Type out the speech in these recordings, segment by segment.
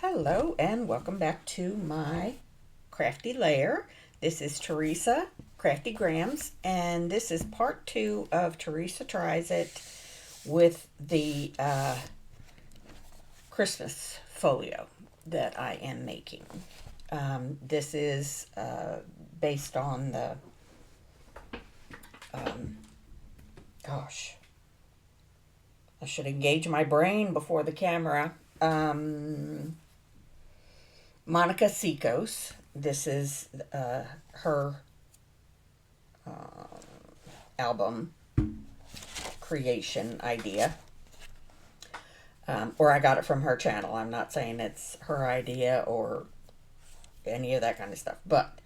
Hello and welcome back to my crafty lair. This is Theresa, Crafty Grams, and this is part two of Theresa Tries It with the Christmas folio that I am making. This is based on the, gosh, I should engage my brain before the camera. Monica Seikos. This is her album creation idea. Or I got it from her channel. I'm not saying it's her idea or any of that kind of stuff. But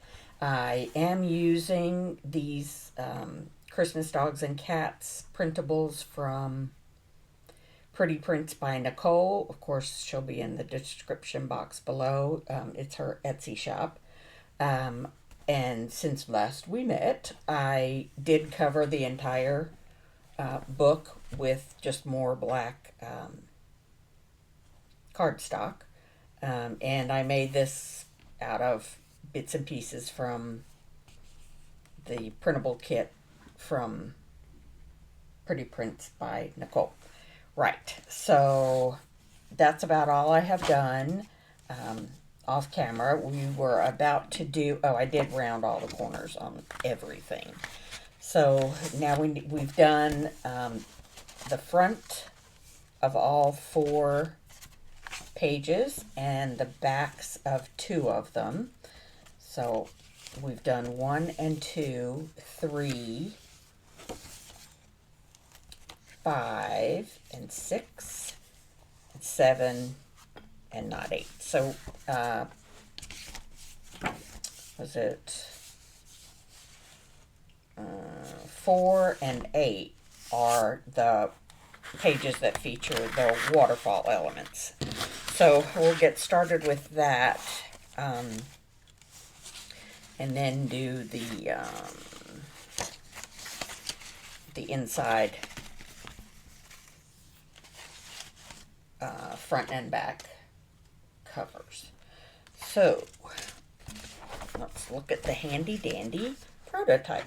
I am using these Christmas Dogs and Cats printables from Pretty Prints by Nicole. Of course, she'll be in the description box below. It's her Etsy shop. And since last we met, I did cover the entire book with just more black cardstock. And I made this out of bits and pieces from the printable kit from Pretty Prints by Nicole. Right, so that's about all I have done off camera. We were about to do, I did round all the corners on everything. So now we've done the front of all 4 pages and the backs of 2 of them. So we've done 1 and 2, 3, 5 and 6 and 7 and not 8. So was it 4 and 8 are the pages that feature the waterfall elements. So we'll get started with that and then do the inside front and back covers. So let's look at the handy dandy prototype.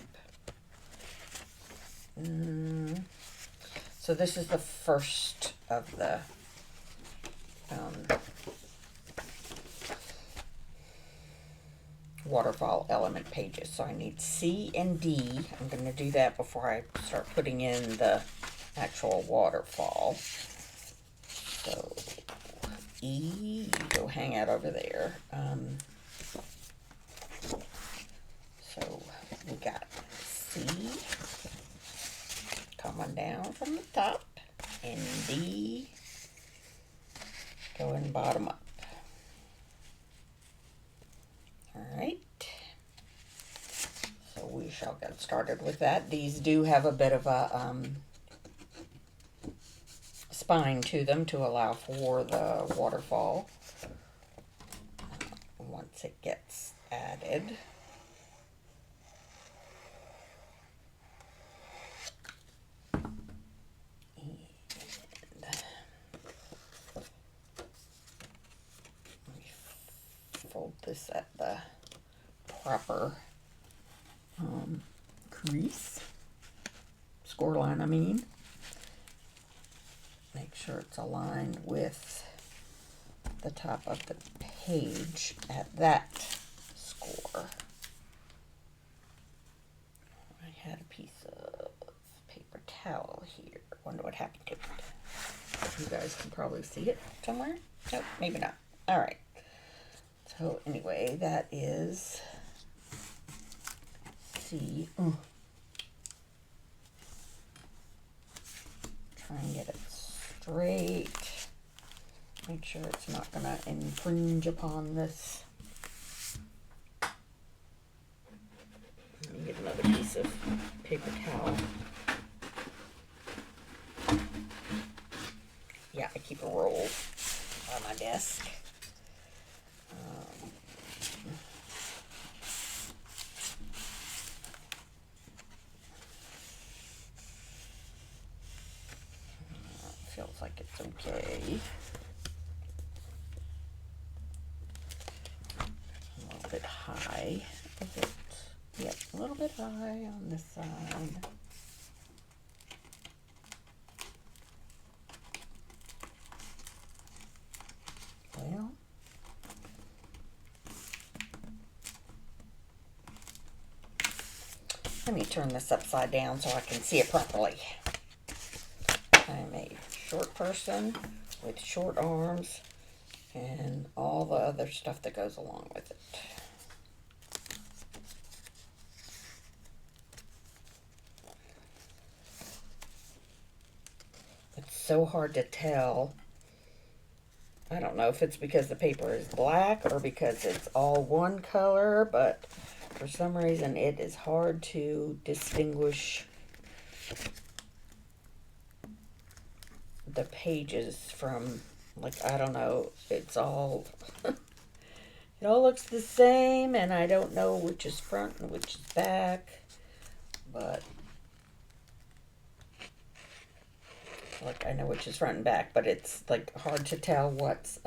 So this is the first of the waterfall element pages. So I need C and D. I'm going to do that before I start putting in the actual waterfall. So E, go hang out over there. So we got C coming down from the top and D going bottom up. Alright, so we shall get started with that. These do have a bit of a spine to them to allow for the waterfall once it gets added. And let me fold this at the proper crease, score line I mean. Make sure it's aligned with the top of the page at that score. I had a piece of paper towel here. Wonder what happened to it. You guys can probably see it somewhere. Nope, maybe not. All right. So anyway, that is C. Try and get it straight. Make sure it's not going to infringe upon this. Let me get another piece of paper towel. Yeah, I keep a roll on my desk. Feels like it's okay. high a bit. Yep, a little bit high on this side. Well, let me turn this upside down so I can see it properly. I'm a short person with short arms and all the other stuff that goes along with it. It's so hard to tell. I don't know if it's because the paper is black or because it's all one color, but for some reason it is hard to distinguish the pages from, like, I don't know, it's all, it all looks the same, and I don't know which is front and which is back, but, like, I know which is front and back, but it's, like, hard to tell what's,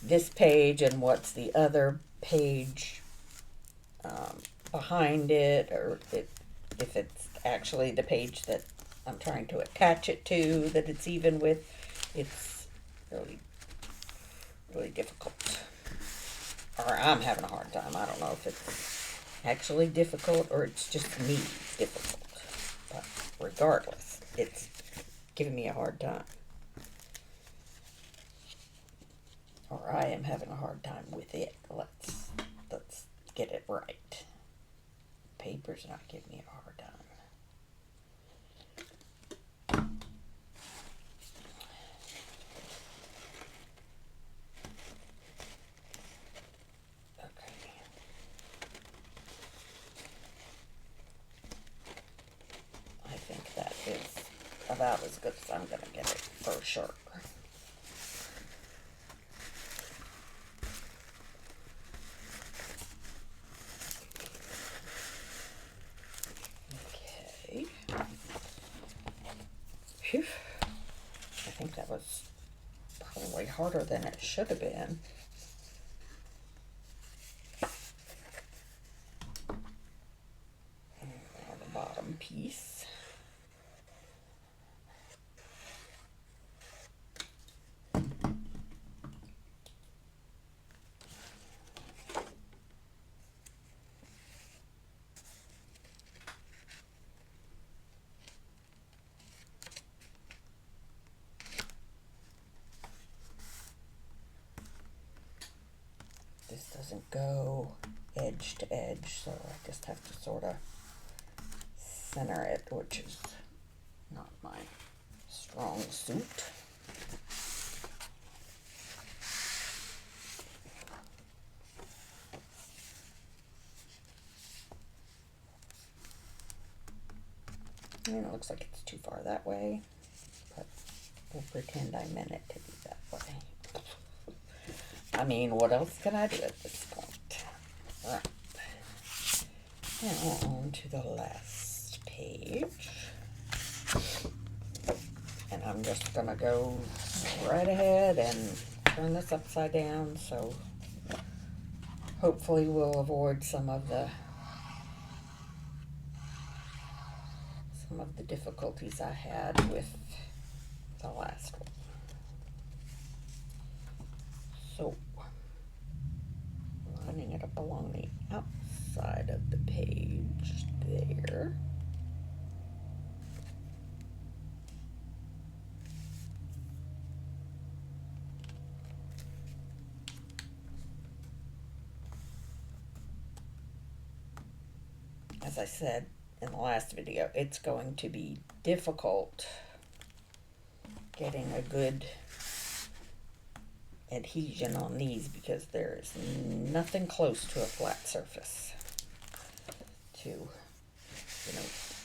this page and what's the other page, behind it, or if it's actually the page that I'm trying to attach it to, that it's even with. It's really, really difficult. Or I'm having a hard time. I don't know if it's actually difficult or it's just me difficult. But regardless, it's giving me a hard time. Or I am having a hard time with it. Let's get it right. Paper's not giving me a hard time. I think that is about as good as I'm going to get it for sure. Okay. Phew. I think that was probably harder than it should have been. And now the bottom piece. This doesn't go edge to edge, so I just have to sort of center it, which is not my strong suit. And it looks like it's too far that way, but we'll pretend I meant it to be that way. I mean, what else can I do at this point? Right. Now on to the last page. And I'm just going to go right ahead and turn this upside down, so hopefully we'll avoid some of the difficulties I had with the last one. So, lining it up along the outside of the page there. As I said in the last video, it's going to be difficult getting a good adhesion on these because there is nothing close to a flat surface to,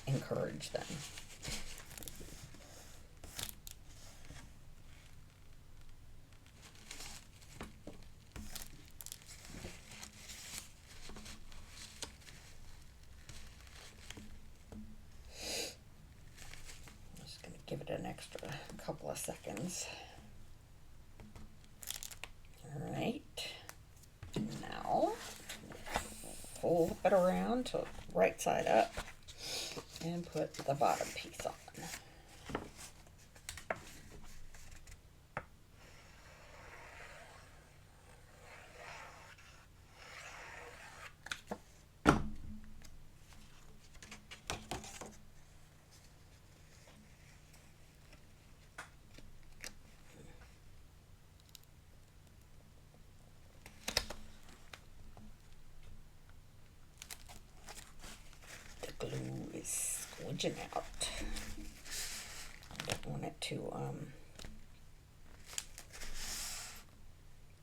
encourage them. Give it an extra couple of seconds. All right, now flip it around to right side up and put the bottom piece on. Glue is squidging out. I don't want it to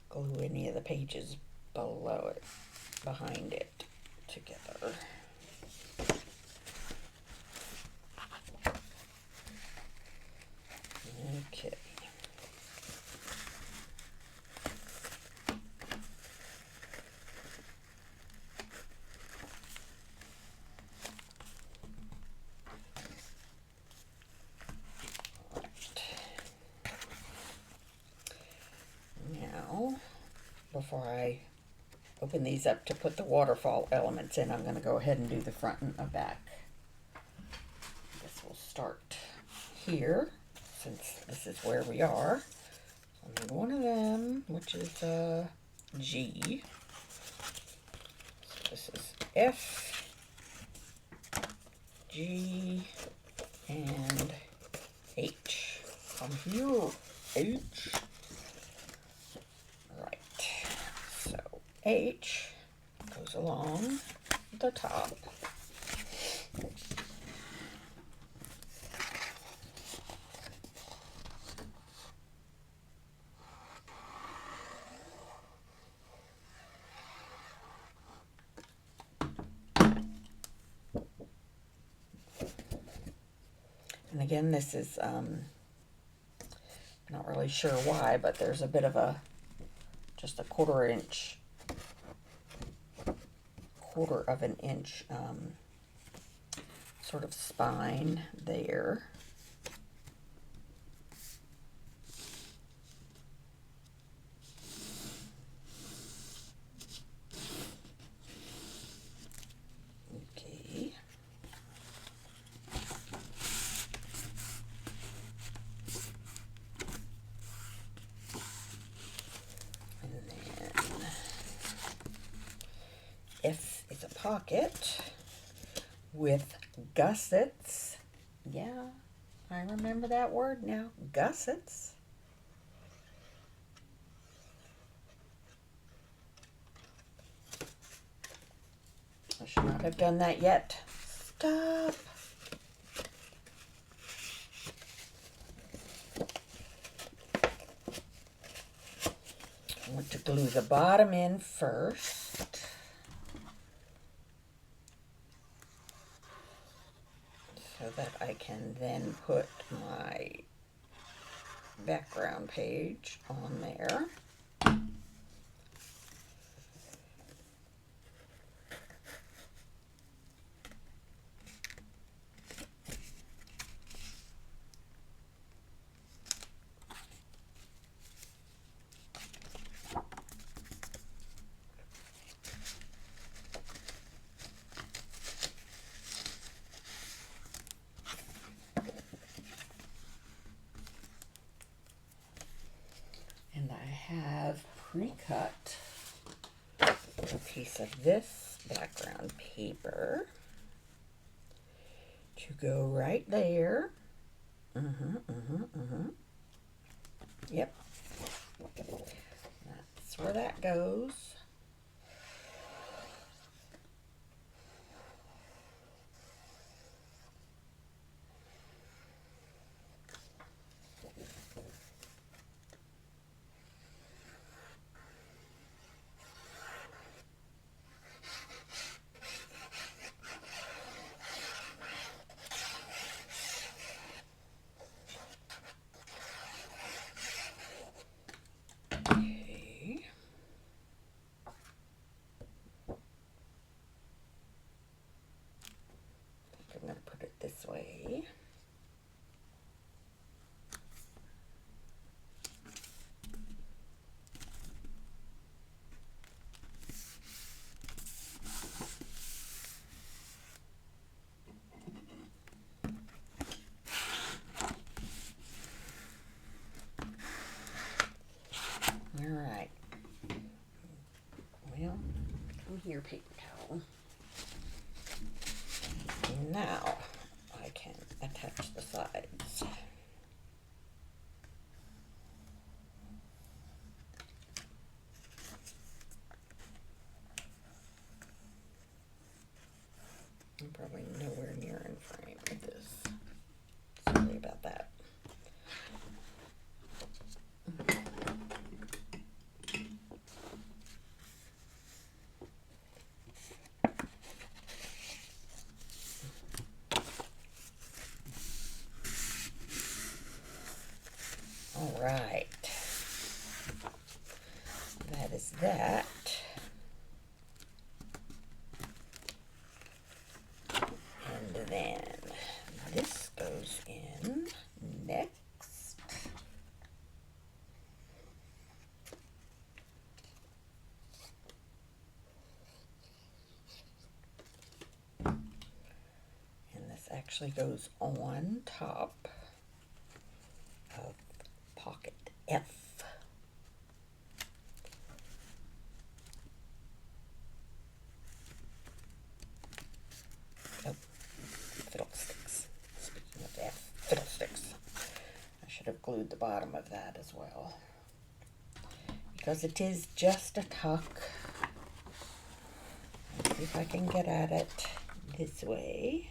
glue any of the pages below it, behind it together. Okay. Before I open these up to put the waterfall elements in, I'm going to go ahead and do the front and the back. I guess we'll start here, since this is where we are. I need one of them, which is G. So this is F, G, and H. Come here, H. H goes along the top. And again, this is, not really sure why, but there's a bit of just a quarter of an inch sort of spine there. Okay. And then F is a pocket with gussets. Yeah, I remember that word now. Gussets. I should not have done that yet. Stop. I want to glue the bottom in first. So that I can then put my background page on there. And I have pre-cut a piece of this background paper to go right there. Yep. That's where that goes. Okay. All right. Well, come here, paper towel. Now I can attach the sides. I'm probably nowhere near in frame with this. Sorry about that. All right. That is that. And then this goes in next. And this actually goes on top of pocket F. Oh, fiddlesticks. Speaking of F, fiddlesticks. I should have glued the bottom of that as well, because it is just a tuck. Let's see if I can get at it this way.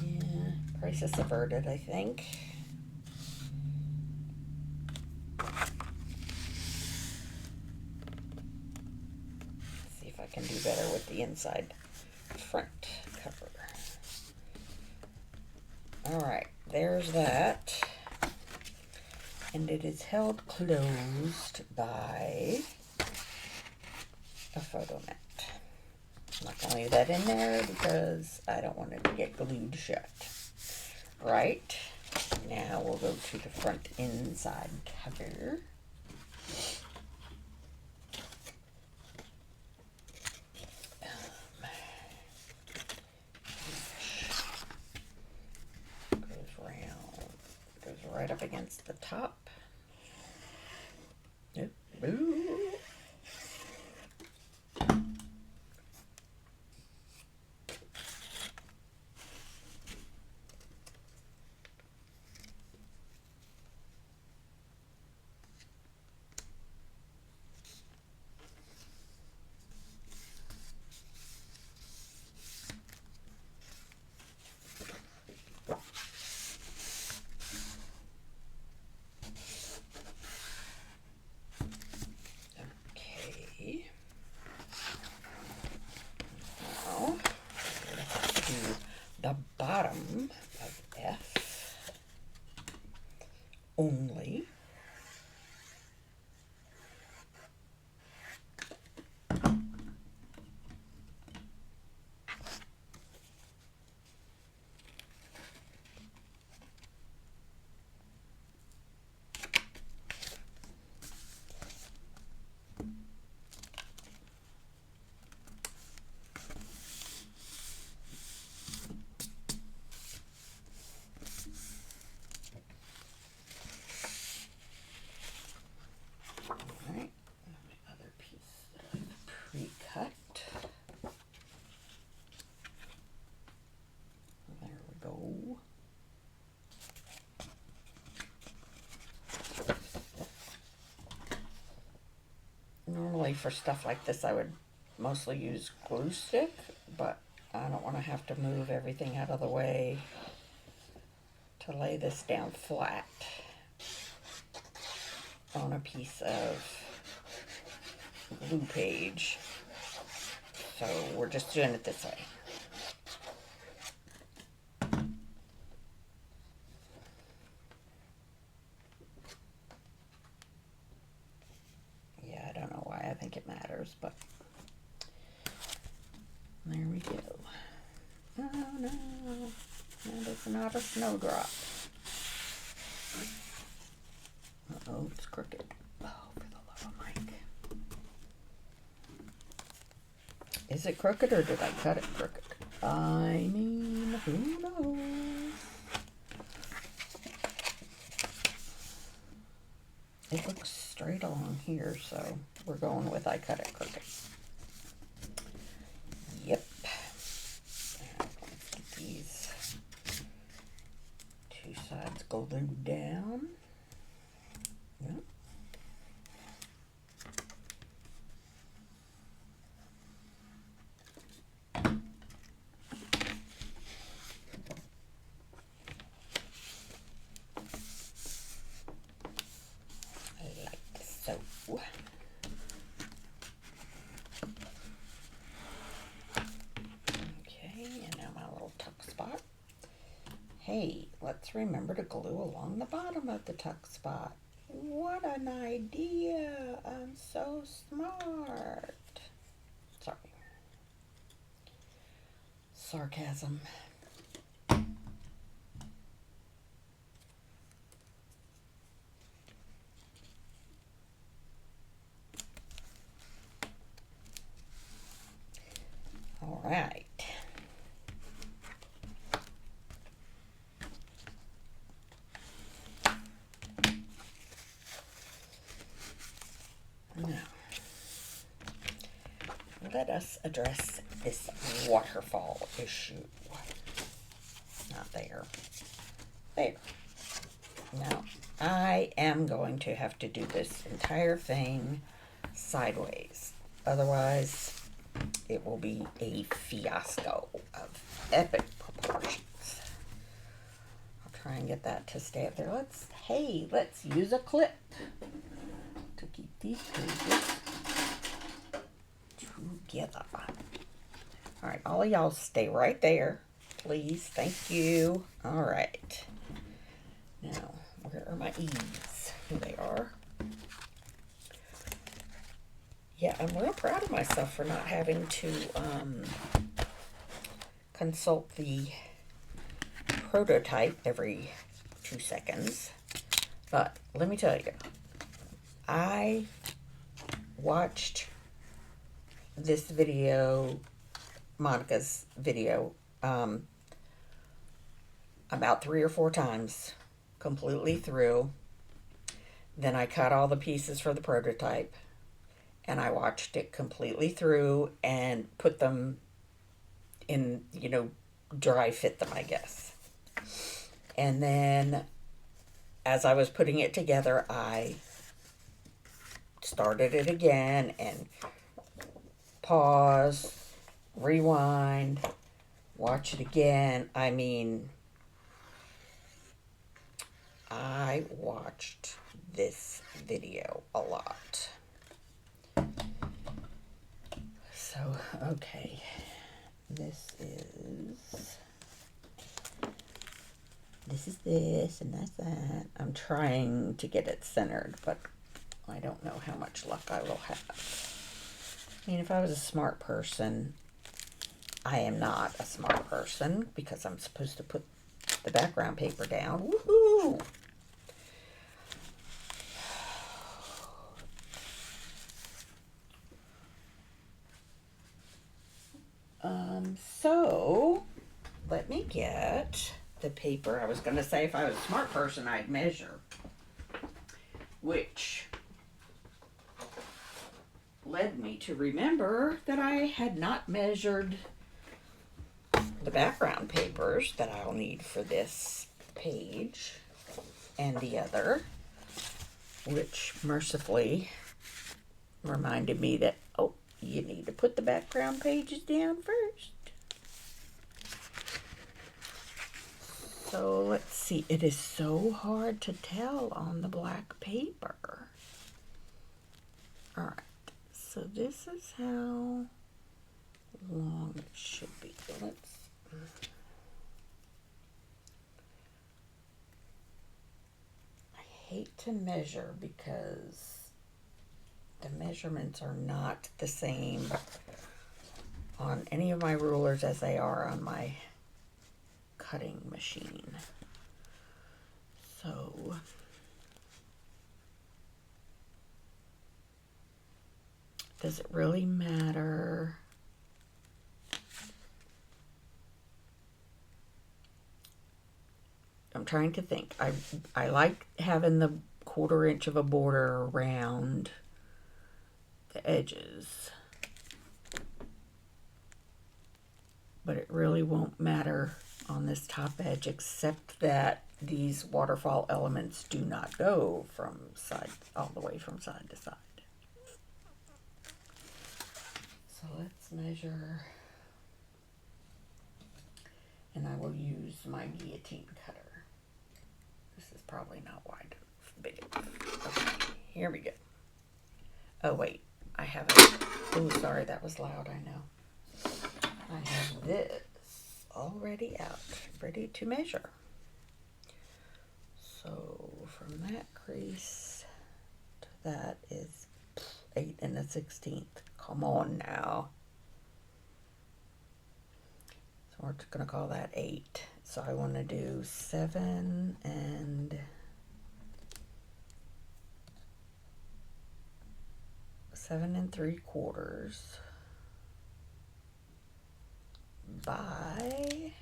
Yeah, crisis averted, I think. Let's see if I can do better with the inside front cover. All right, there's that. And it is held closed by a photo mat. I'm not going to leave that in there because I don't want it to get glued shut. Right, now we'll go to the front inside cover. Goes round, goes right up against the top. Nope. Ooh. The bottom of F only. Normally for stuff like this I would mostly use glue stick, but I don't want to have to move everything out of the way to lay this down flat on a piece of glue page. So we're just doing it this way. Yeah, I don't know why I think it matters, but there we go. Oh no, that is not a snowdrop. Uh-oh, it's crooked. Oh, for the love of Mike. Is it crooked or did I cut it crooked? I mean, who knows? It looks straight along here, so we're going with I cut it crooked. Yep. Let's get these two sides glued down. Yep. So, okay, and now my little tuck spot. Hey, let's remember to glue along the bottom of the tuck spot. What an idea! I'm so smart. Sorry. Sarcasm. All right. Now, let us address this waterfall issue. Not there. There. Now, I am going to have to do this entire thing sideways. Otherwise, it will be a fiasco of epic proportions. I'll try and get that to stay up there. Let's use a clip to keep these pages together. All right, all of y'all stay right there, please. Thank you. All right. Now, where are my E's? Here they are. Yeah, I'm real proud of myself for not having to consult the prototype every 2 seconds. But let me tell you, I watched this video, Monica's video, about 3 or 4 times, completely through. Then I cut all the pieces for the prototype, and I watched it completely through and put them in, dry fit them, I guess. And then as I was putting it together, I started it again and pause, rewind, watch it again. I mean, I watched this video a lot. So, okay, this is this, and that's that. I'm trying to get it centered, but I don't know how much luck I will have. I mean, if I was a smart person, I am not a smart person because I'm supposed to put the background paper down. Woohoo! So let me get the paper. I was going to say if I was a smart person, I'd measure, which led me to remember that I had not measured the background papers that I'll need for this page and the other, which mercifully reminded me that, oh, you need to put the background pages down first. So let's see, it is so hard to tell on the black paper. All right, so this is how long it should be. I hate to measure because the measurements are not the same on any of my rulers as they are on my cutting machine. So does it really matter? I'm trying to think. I like having the 1/4 inch of a border around the edges. But it really won't matter on this top edge, except that these waterfall elements do not go from side, all the way from side to side. So let's measure, and I will use my guillotine cutter. This is probably not wide, big enough. Okay, here we go. Oh wait, I have it. Oh, sorry, that was loud, I know. I have this already out, ready to measure. So from that crease to that is 8 1/16. Come on now. So we're just gonna call that 8. So I want to do 7 3/4 by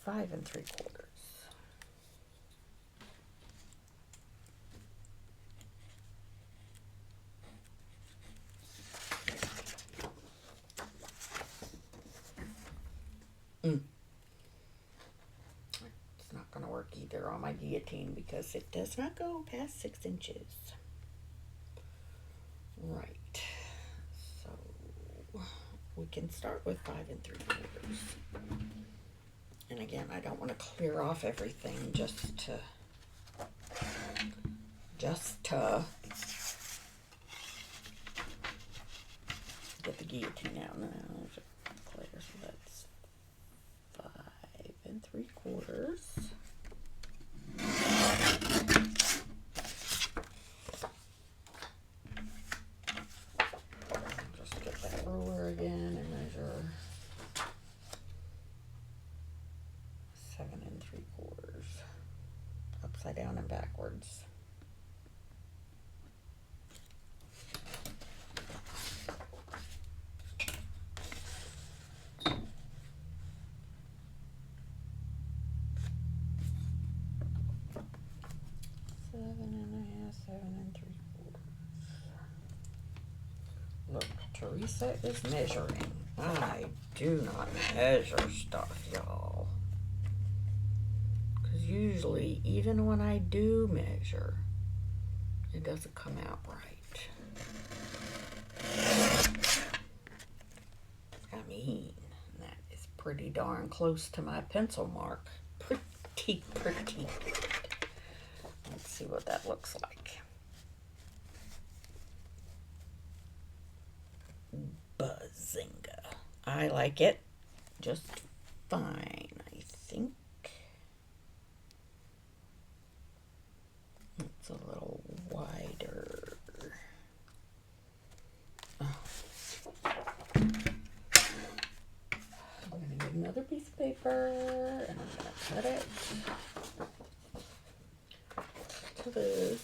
5 3/4. It's not going to work either on my guillotine because it does not go past 6 inches. Right. So we can start with 5 3/4. And again, I don't want to clear off everything just to get the guillotine out. Now, clear, so that's 5 3/4. Just get that ruler again and measure 7 3/4, upside down and backwards. Look, Theresa is measuring. I do not measure stuff, y'all. Because usually, even when I do measure, it doesn't come out right. I mean, that is pretty darn close to my pencil mark. Pretty good. Let's see what that looks like. Bazinga. I like it just fine, I think. It's a little wider. Oh. I'm going to get another piece of paper and I'm going to cut it to this.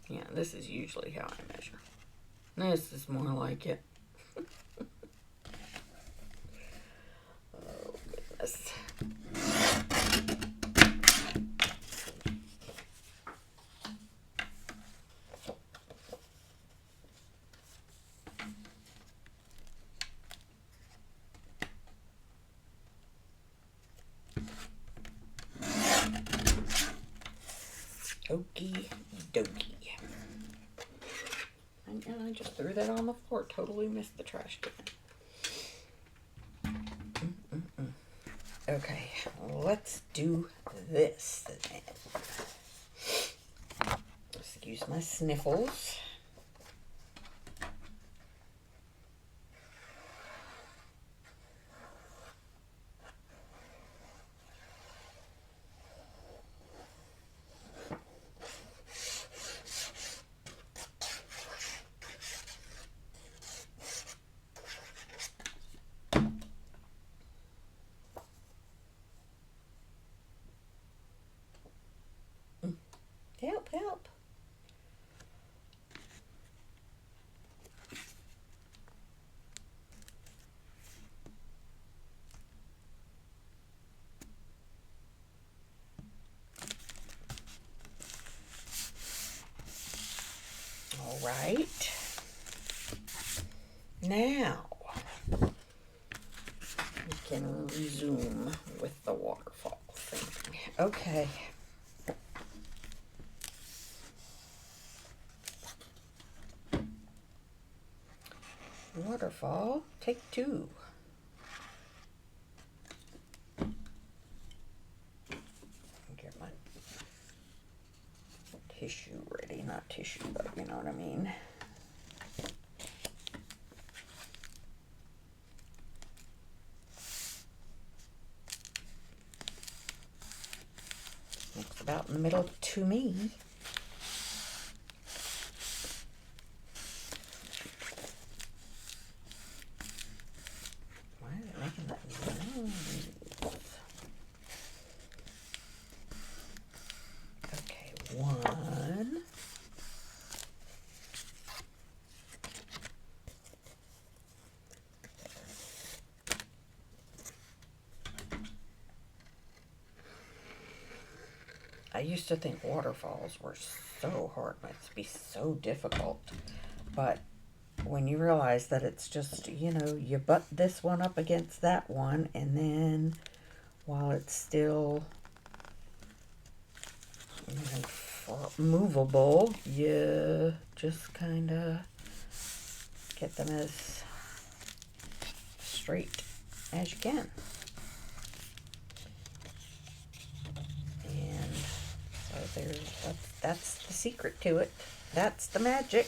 Yeah, this is usually how I measure. This is more like it. Oh, goodness. Okie dokie. And I just threw that on the floor. Totally missed the trash can. Okay, let's do this then. Excuse my sniffles. Help, help. All right. Now, we can resume with the waterfall thing. Okay. Waterfall, take 2. Get my tissue ready. Not tissue, but you know what I mean. Looks about in the middle to me. Why is it making that noise? Okay, 1. I used to think waterfalls were so hard, must be so difficult, but when you realize that it's just, you know, you butt this one up against that one, and then while it's still, you know, movable, you just kind of get them as straight as you can. And so that's the secret to it. That's the magic.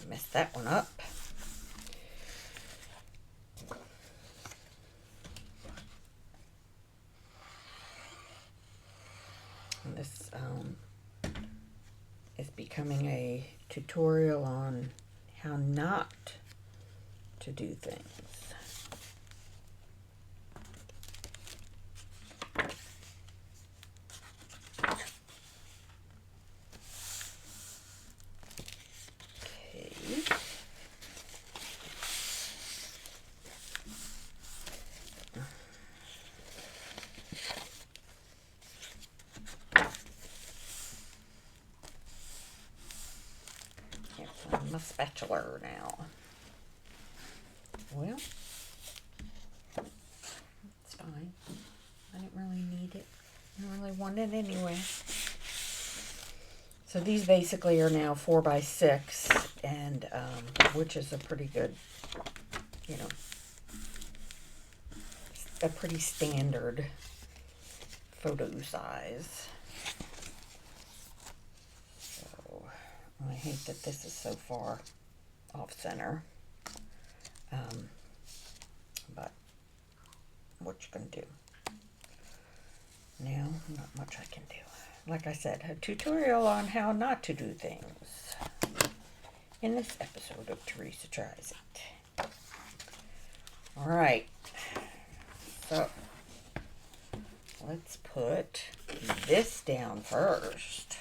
Messed that one up. And this is becoming a tutorial on how not to do things. My spatula now. Well, it's fine. I didn't really need it. I don't really want it anyway. So these basically are now 4x6, and which is a pretty good, you know, a pretty standard photo size. I hate that this is so far off center, but what you gonna do? Now, not much I can do. Like I said, a tutorial on how not to do things in this episode of Theresa Tries It. Alright, so let's put this down first.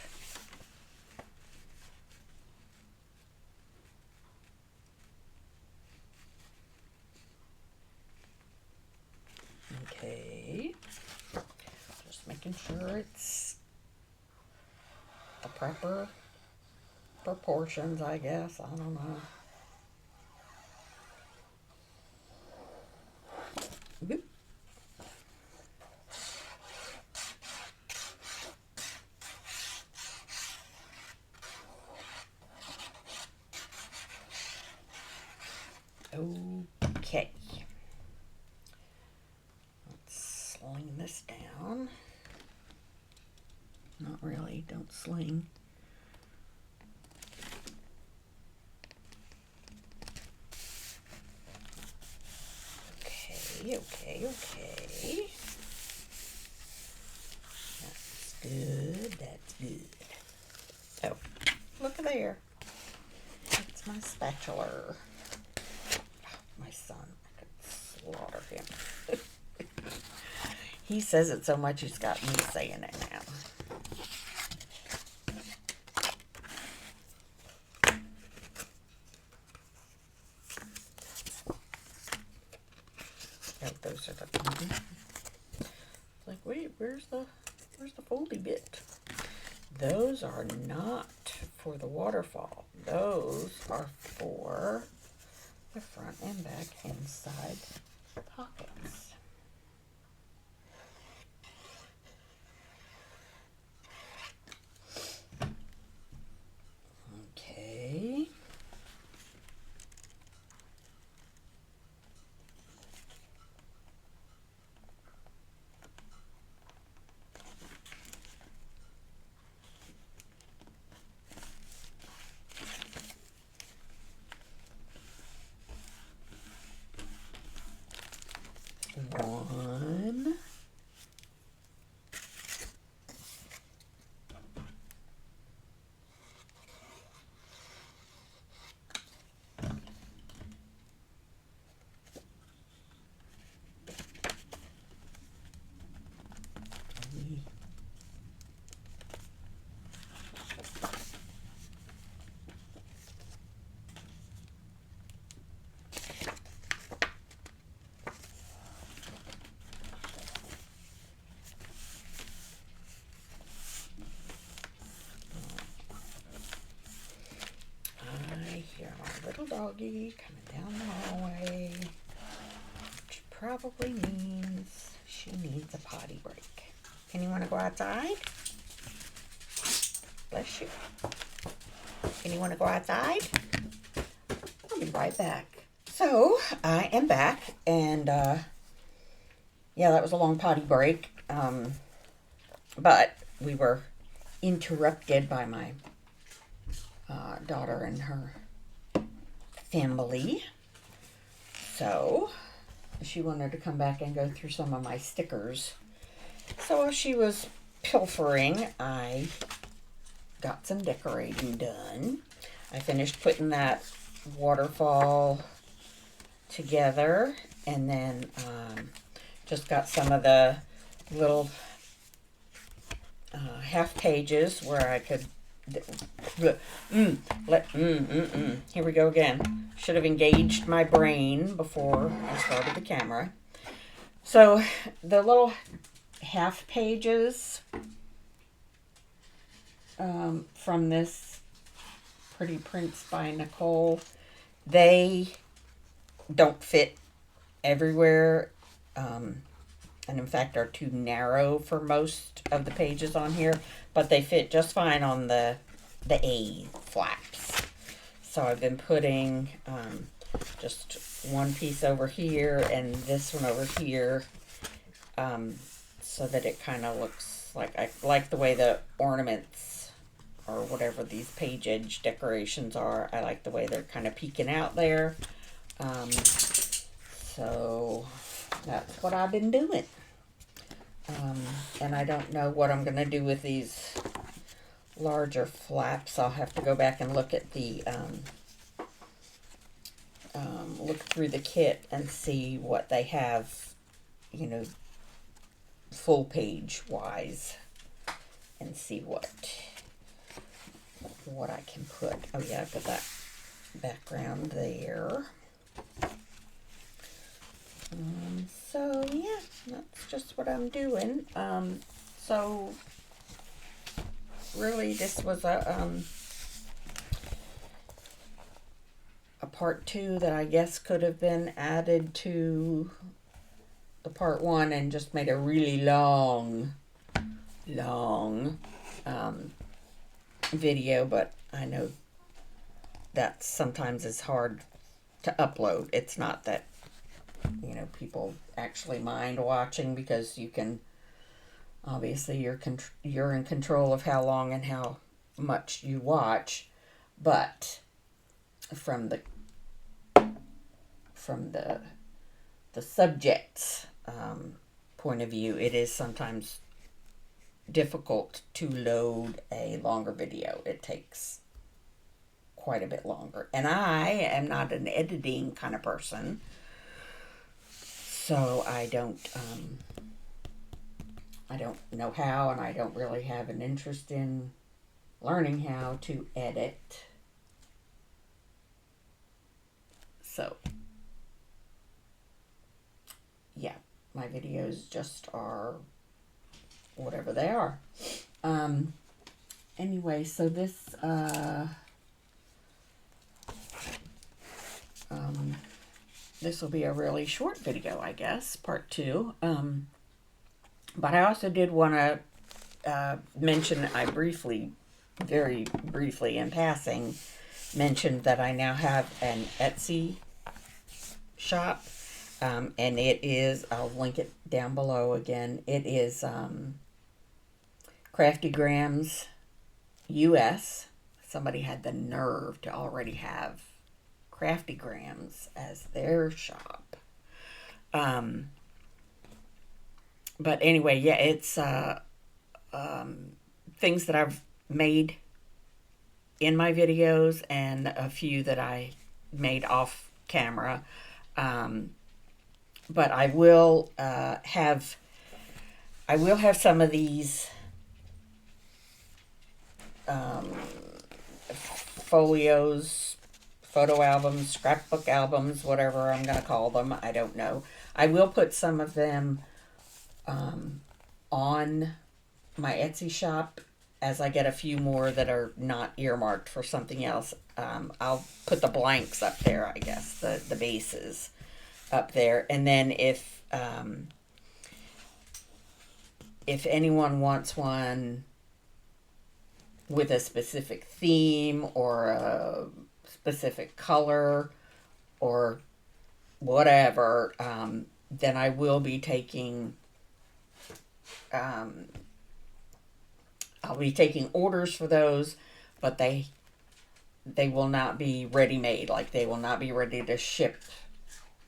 Okay, just making sure it's the proper proportions, I guess. I don't know. Boop. Okay. Let's sling this down. Not really, don't sling. Okay. That's good. Oh, look at there. That's my spatula. My son, I could slaughter him. He says it so much he's got me saying it now. Oh, those are the. It's like, wait, where's the foldy bit? Those are not for the waterfall. Those are for the front and back inside pockets. Okay. One. I hear my little doggy coming down the hallway, which probably means she needs a potty break. Anyone want to go outside? Bless you. Anyone want to go outside? I'll be right back. So, I am back, and yeah, that was a long potty break, but we were interrupted by my daughter and her family. So she wanted to come back and go through some of my stickers. So while she was pilfering, I got some decorating done. I finished putting that waterfall together, and then just got some of the little half pages where I could here we go again. Should have engaged my brain before I started the camera. So the little half pages from this Pretty Prints by Nicole, they don't fit everywhere, and in fact are too narrow for most of the pages on here, but they fit just fine on the A flaps. So I've been putting just one piece over here and this one over here, so that it kind of looks like, I like the way the ornaments or whatever these page edge decorations are, I like the way they're kind of peeking out there. So that's what I've been doing. And I don't know what I'm going to do with these larger flaps. I'll have to go back and look at the, look through the kit and see what they have, you know, full page wise. and see what I can put. Oh yeah, I put that background there. So yeah, that's just what I'm doing. So really this was a part 2 that I guess could have been added to the part 1 and just made a really long video, but I know that sometimes is hard to upload. It's not that, you know, people actually mind watching, because you can, obviously you're in control of how long and how much you watch, but from the subject's point of view, it is sometimes difficult to load a longer video. It takes quite a bit longer, and I am not an editing kind of person, so I don't know how, and I don't really have an interest in learning how to edit. So yeah, my videos just are whatever they are. Anyway, so this this will be a really short video, I guess, part 2. But I also did want to mention, very briefly in passing, mentioned that I now have an Etsy shop. And it is, I'll link it down below again. It is Craftygrams US. Somebody had the nerve to already have Craftygrams as their shop. But anyway, yeah, it's things that I've made in my videos and a few that I made off camera. But I will have some of these folios, photo albums, scrapbook albums, whatever I'm going to call them. I don't know. I will put some of them on my Etsy shop as I get a few more that are not earmarked for something else. I'll put the blanks up there, I guess, the bases up there. And then if anyone wants one with a specific theme or a specific color or whatever, then I will be taking I'll be taking orders for those, but they will not be ready-made. Like, they will not be ready to ship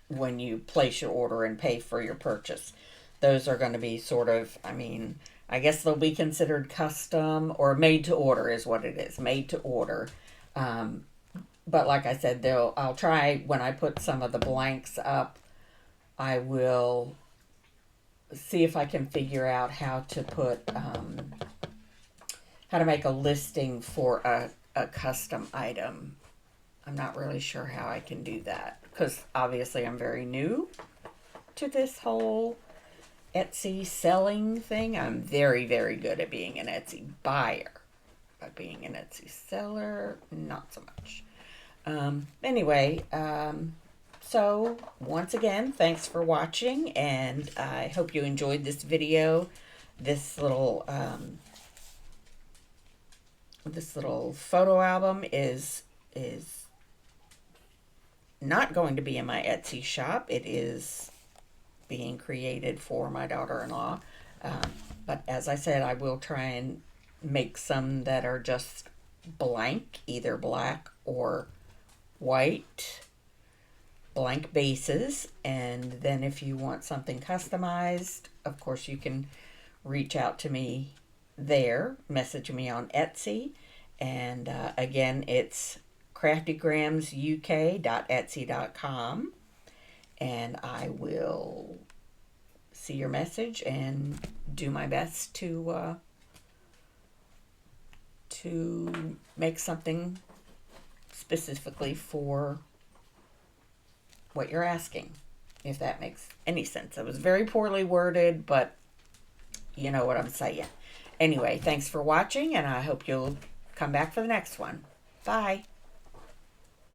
when you place your order and pay for your purchase. Those are going to be sort of, I mean, I guess they'll be considered custom, or made to order is what it is, made to order. But like I said, I'll try, when I put some of the blanks up, I will see if I can figure out how to put, how to make a listing for a custom item. I'm not really sure how I can do that, because obviously I'm very new to this whole Etsy selling thing. I'm very, very good at being an Etsy buyer, but being an Etsy seller, not so much. Anyway, so once again, thanks for watching, and I hope you enjoyed this video. This little photo album is not going to be in my Etsy shop. It is being created for my daughter-in-law. But as I said, I will try and make some that are just blank, either black or white, blank bases. And then if you want something customized, of course you can reach out to me there, message me on Etsy. And again, it's craftygramsuk.etsy.com, and I will see your message and do my best to to make something specifically for what you're asking, if that makes any sense. It was very poorly worded, but you know what I'm saying. Anyway, thanks for watching, and I hope you'll come back for the next one. Bye.